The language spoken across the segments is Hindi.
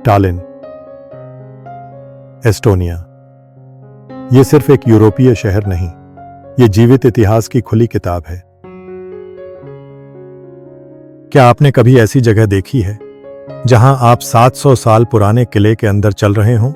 टालिन, एस्टोनिया। यह सिर्फ एक यूरोपीय शहर नहीं, यह जीवित इतिहास की खुली किताब है। क्या आपने कभी ऐसी जगह देखी है जहां आप 700 साल पुराने किले के अंदर चल रहे हों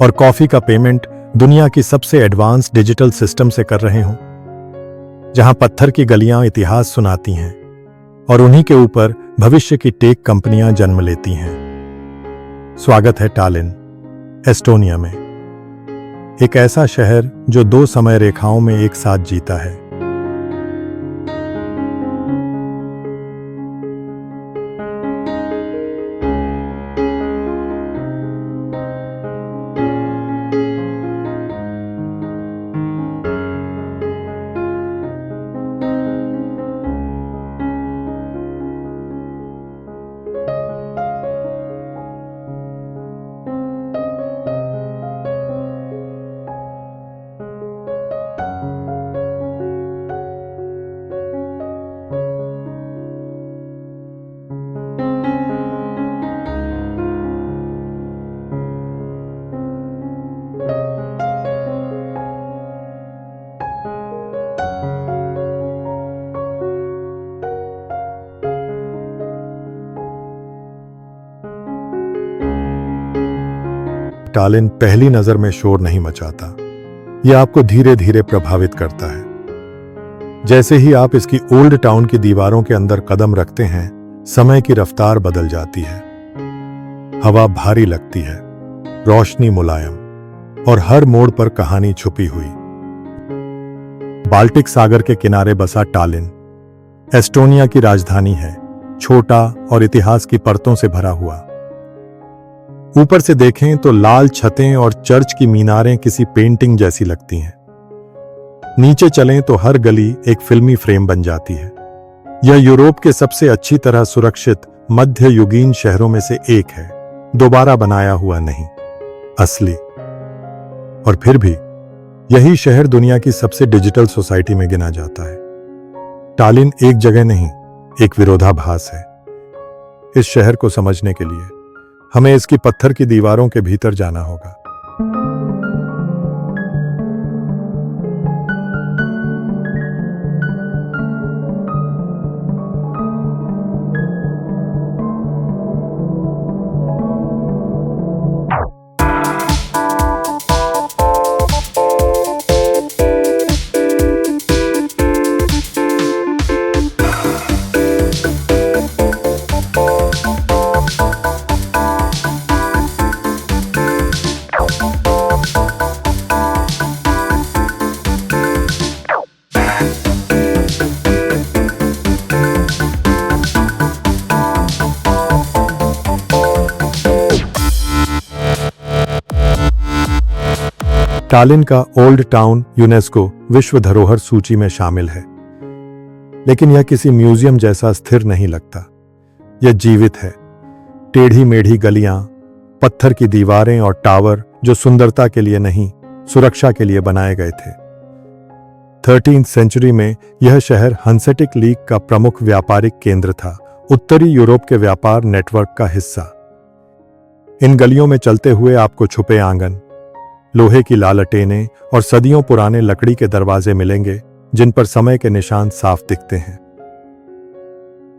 और कॉफी का पेमेंट दुनिया की सबसे एडवांस डिजिटल सिस्टम से कर रहे हों, जहां पत्थर की गलियां इतिहास सुनाती हैं और उन्हीं के ऊपर भविष्य की टेक कंपनियां जन्म लेती हैं? स्वागत है टालिन, एस्टोनिया में, एक ऐसा शहर जो 2 समय रेखाओं में एक साथ जीता है। टालिन पहली नजर में शोर नहीं मचाता, यह आपको धीरे धीरे प्रभावित करता है। जैसे ही आप इसकी ओल्ड टाउन की दीवारों के अंदर कदम रखते हैं, समय की रफ्तार बदल जाती है। हवा भारी लगती है, रोशनी मुलायम और हर मोड़ पर कहानी छुपी हुई। बाल्टिक सागर के किनारे बसा टालिन एस्टोनिया की राजधानी है, छोटा और इतिहास की परतों से भरा हुआ। ऊपर से देखें तो लाल छतें और चर्च की मीनारें किसी पेंटिंग जैसी लगती हैं। नीचे चलें तो हर गली एक फिल्मी फ्रेम बन जाती है। यह यूरोप के सबसे अच्छी तरह सुरक्षित मध्य युगीन शहरों में से एक है, दोबारा बनाया हुआ नहीं, असली। और फिर भी यही शहर दुनिया की सबसे डिजिटल सोसाइटी में गिना जाता है। टालिन एक जगह नहीं, एक विरोधाभास है। इस शहर को समझने के लिए हमें इसकी पत्थर की दीवारों के भीतर जाना होगा। टालिन का ओल्ड टाउन यूनेस्को विश्व धरोहर सूची में शामिल है, लेकिन यह किसी म्यूजियम जैसा स्थिर नहीं लगता। यह जीवित है। टेढ़ी मेढ़ी गलियां, पत्थर की दीवारें और टावर जो सुंदरता के लिए नहीं, सुरक्षा के लिए बनाए गए थे। 13वीं सेंचुरी में यह शहर हंसेटिक लीग का प्रमुख व्यापारिक केंद्र था, उत्तरी यूरोप के व्यापार नेटवर्क का हिस्सा। इन गलियों में चलते हुए आपको छुपे आंगन, लोहे की लालटेनें और सदियों पुराने लकड़ी के दरवाजे मिलेंगे, जिन पर समय के निशान साफ दिखते हैं।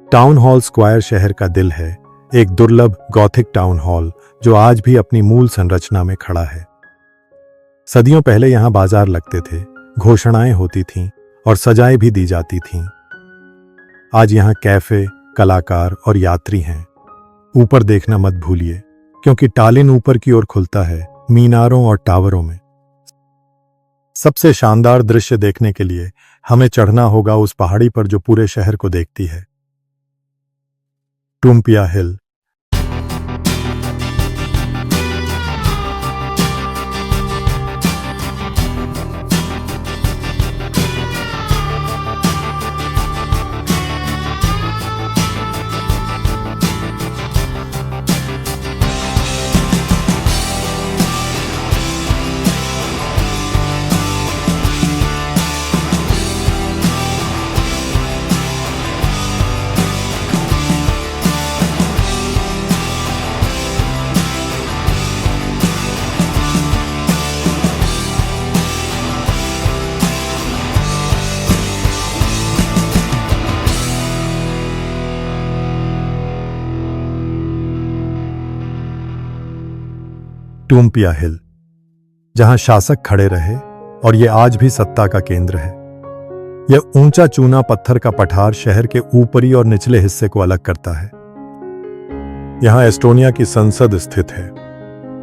टाउन हॉल स्क्वायर शहर का दिल है, एक दुर्लभ गॉथिक टाउन हॉल जो आज भी अपनी मूल संरचना में खड़ा है। सदियों पहले यहां बाजार लगते थे, घोषणाएं होती थीं और सजाएं भी दी जाती थीं। आज यहां कैफे, कलाकार और यात्री हैं। ऊपर देखना मत भूलिए, क्योंकि टालिन ऊपर की ओर खुलता है, मीनारों और टावरों में। सबसे शानदार दृश्य देखने के लिए हमें चढ़ना होगा उस पहाड़ी पर जो पूरे शहर को देखती है, टूम्पिया हिल। टूम्पिया हिल, जहां शासक खड़े रहे और ये आज भी सत्ता का केंद्र है। यह ऊंचा चूना पत्थर का पठार शहर के ऊपरी और निचले हिस्से को अलग करता है। यहां एस्टोनिया की संसद स्थित है।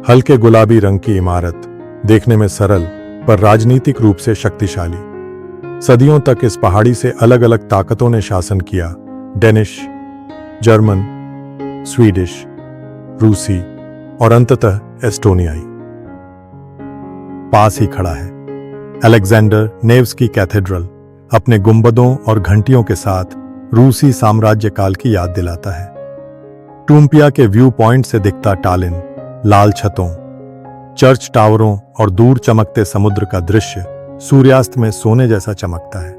हल्के गुलाबी रंग की इमारत, देखने में सरल पर राजनीतिक रूप से शक्तिशाली। सदियों तक इस पहाड़ी से अलग अलग ताकतों ने शासन किया। डेनिश, जर्मन, स्वीडिश, रूसी और अंततः एस्टोनियाई। पास ही खड़ा है अलेक्जेंडर नेव्स्की कैथेड्रल, अपने गुंबदों और घंटियों के साथ रूसी साम्राज्य काल की याद दिलाता है। टूम्पिया के व्यू पॉइंट से दिखता टालिन, लाल छतों, चर्च टावरों और दूर चमकते समुद्र का दृश्य सूर्यास्त में सोने जैसा चमकता है।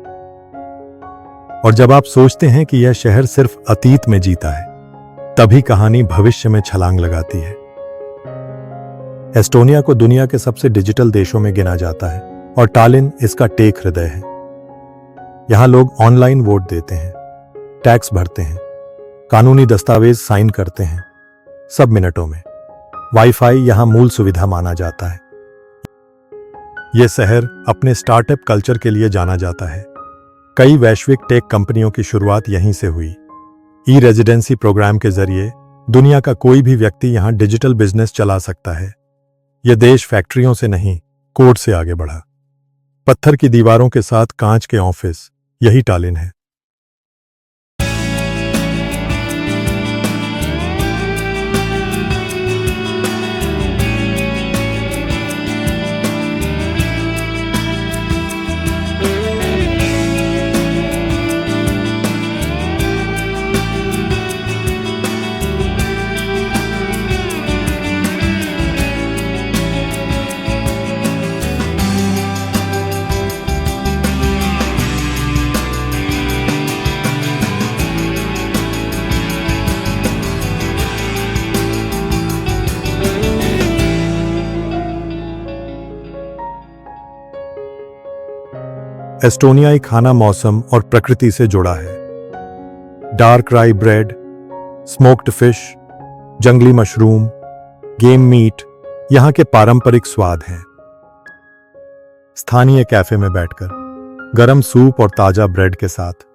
और जब आप सोचते हैं कि यह शहर सिर्फ अतीत में जीता है, तभी कहानी भविष्य में छलांग लगाती है। एस्टोनिया को दुनिया के सबसे डिजिटल देशों में गिना जाता है और टालिन इसका टेक हृदय है। यहां लोग ऑनलाइन वोट देते हैं, टैक्स भरते हैं, कानूनी दस्तावेज साइन करते हैं, सब मिनटों में। वाईफाई यहां मूल सुविधा माना जाता है। यह शहर अपने स्टार्टअप कल्चर के लिए जाना जाता है। कई वैश्विक टेक कंपनियों की शुरुआत यहीं से हुई। ई रेजिडेंसी प्रोग्राम के जरिए दुनिया का कोई भी व्यक्ति यहां डिजिटल बिजनेस चला सकता है। यह देश फैक्ट्रियों से नहीं, कोड से आगे बढ़ा। पत्थर की दीवारों के साथ कांच के ऑफिस, यही टालिन है। एस्टोनियाई खाना मौसम और प्रकृति से जुड़ा है। डार्क राई ब्रेड, स्मोक्ड फिश, जंगली मशरूम, गेम मीट यहां के पारंपरिक स्वाद हैं। स्थानीय कैफे में बैठकर गरम सूप और ताजा ब्रेड के साथ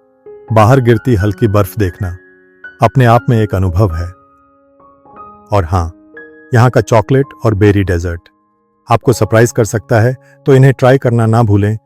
बाहर गिरती हल्की बर्फ देखना अपने आप में एक अनुभव है। और हां, यहां का चॉकलेट और बेरी डेजर्ट आपको सरप्राइज कर सकता है, तो इन्हें ट्राई करना ना भूलें।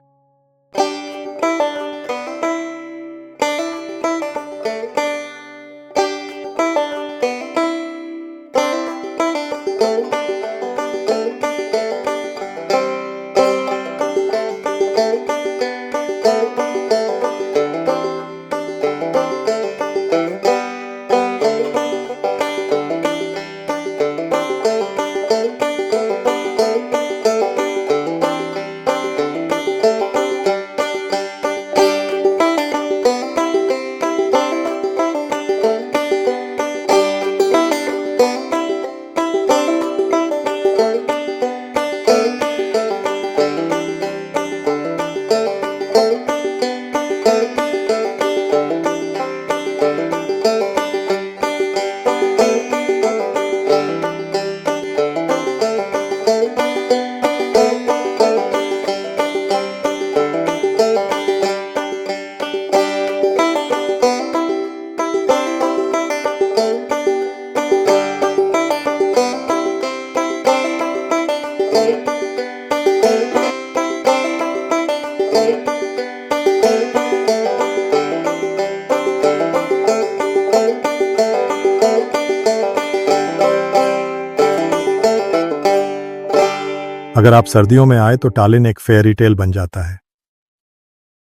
अगर आप सर्दियों में आए तो टालिन एक फेयरी टेल बन जाता है।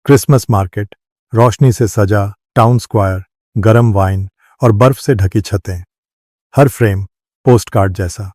क्रिसमस मार्केट, रोशनी से सजा टाउन स्क्वायर, गरम वाइन और बर्फ से ढकी छतें, हर फ्रेम पोस्टकार्ड जैसा।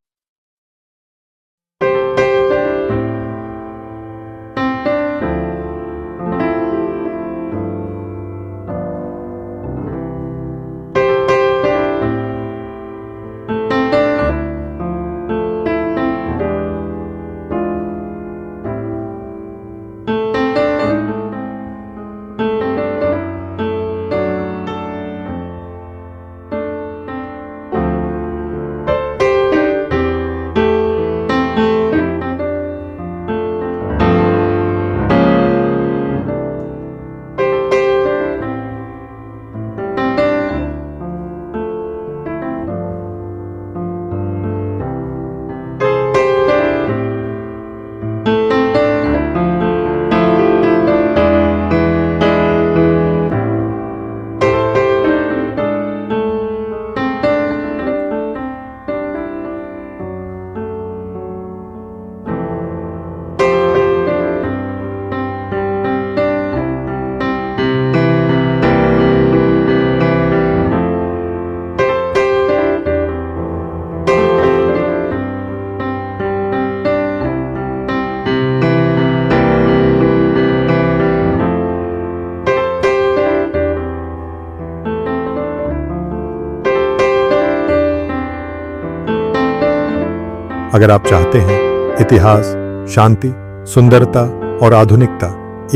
अगर आप चाहते हैं इतिहास, शांति, सुंदरता और आधुनिकता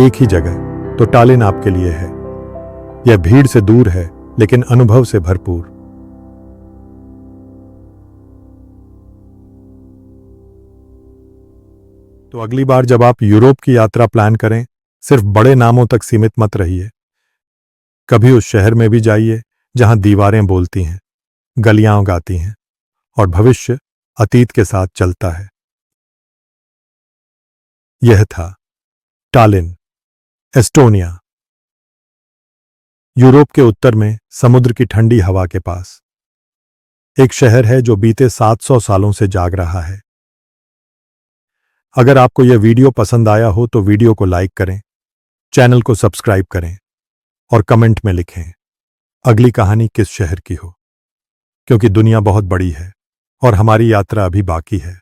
एक ही जगह, तो टालिन आपके लिए है। यह भीड़ से दूर है, लेकिन अनुभव से भरपूर। तो अगली बार जब आप यूरोप की यात्रा प्लान करें, सिर्फ बड़े नामों तक सीमित मत रहिए। कभी उस शहर में भी जाइए जहां दीवारें बोलती हैं, गलियां गाती हैं और भविष्य अतीत के साथ चलता है। यह था टालिन, एस्टोनिया, यूरोप के उत्तर में समुद्र की ठंडी हवा के पास। एक शहर है जो बीते 700 सालों से जाग रहा है। अगर आपको यह वीडियो पसंद आया हो तो वीडियो को लाइक करें, चैनल को सब्सक्राइब करें और कमेंट में लिखें अगली कहानी किस शहर की हो, क्योंकि दुनिया बहुत बड़ी है और हमारी यात्रा अभी बाकी है।